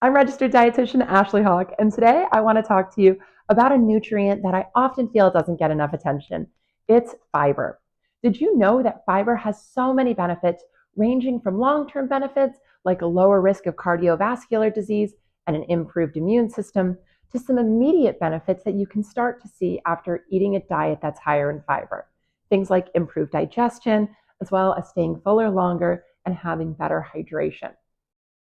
I'm registered dietitian Ashley Hawk, and today I want to talk to you about a nutrient that I often feel doesn't get enough attention. It's fiber. Did you know that fiber has so many benefits, ranging from long-term benefits like a lower risk of cardiovascular disease and an improved immune system, to some immediate benefits that you can start to see after eating a diet that's higher in fiber. Things like improved digestion, as well as staying fuller longer and having better hydration.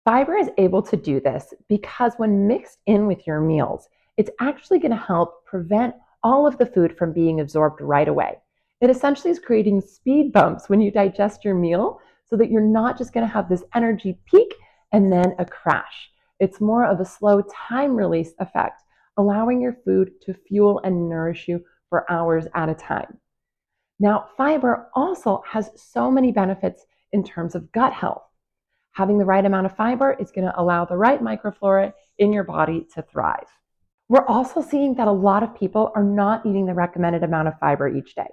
Fiber is able to do this because when mixed in with your meals, it's actually going to help prevent all of the food from being absorbed right away. It essentially is creating speed bumps when you digest your meal so that you're not just going to have this energy peak and then a crash. It's more of a slow time release effect, allowing your food to fuel and nourish you for hours at a time. Now, fiber also has so many benefits in terms of gut health. Having the right amount of fiber is going to allow the right microflora in your body to thrive. We're also seeing that a lot of people are not eating the recommended amount of fiber each day.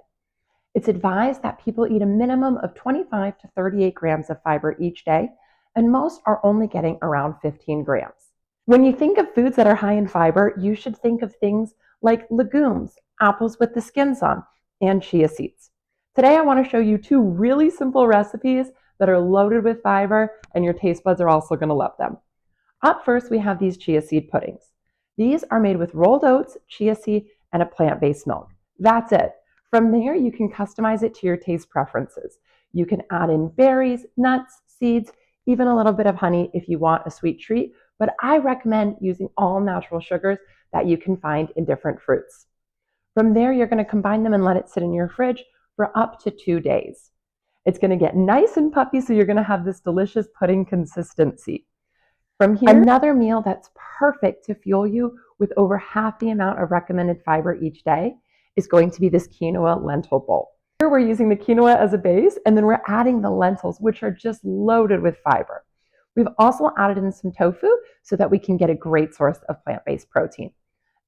It's advised that people eat a minimum of 25 to 38 grams of fiber each day, and most are only getting around 15 grams. When you think of foods that are high in fiber, you should think of things like legumes, apples with the skins on, and chia seeds. Today, I want to show you two really simple recipes that are loaded with fiber, and your taste buds are also going to love them. Up first, we have these chia seed puddings. These are made with rolled oats, chia seed, and a plant-based milk. That's it. From there, you can customize it to your taste preferences. You can add in berries, nuts, seeds, even a little bit of honey if you want a sweet treat, but I recommend using all natural sugars that you can find in different fruits. From there, you're going to combine them and let it sit in your fridge for up to 2 days. It's going to get nice and puffy, so you're going to have this delicious pudding consistency. From here, another meal that's perfect to fuel you with over half the amount of recommended fiber each day is going to be this quinoa lentil bowl. Here we're using the quinoa as a base, and then we're adding the lentils, which are just loaded with fiber. We've also added in some tofu so that we can get a great source of plant-based protein.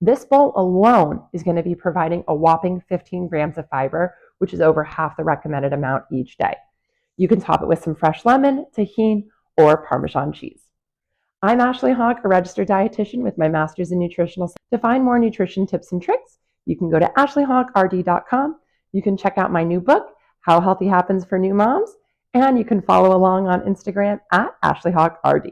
This bowl alone is going to be providing a whopping 15 grams of fiber, which is over half the recommended amount each day. You can top it with some fresh lemon, tahini, or Parmesan cheese. I'm Ashley Hawk, a registered dietitian with my master's in nutritional science. To find more nutrition tips and tricks, you can go to ashleyhawkrd.com. You can check out my new book, How Healthy Happens for New Moms, and you can follow along on Instagram at ashleyhawkrd.